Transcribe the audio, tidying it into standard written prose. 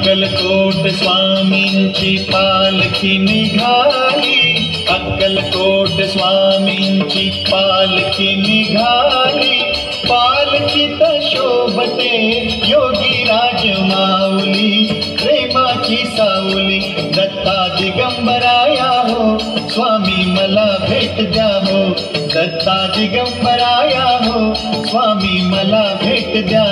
अक्कलकोट स्वामींची पालखी निघाली, अक्कलकोट स्वामींची पालखी निघाली, पालखीत शोभते योगी राज माऊली, प्रेमाची सावली दत्ता दिगंबराया हो, स्वामी मला भेट द्या हो, दत्ता दिगंबराया हो, स्वामी मला भेट द्या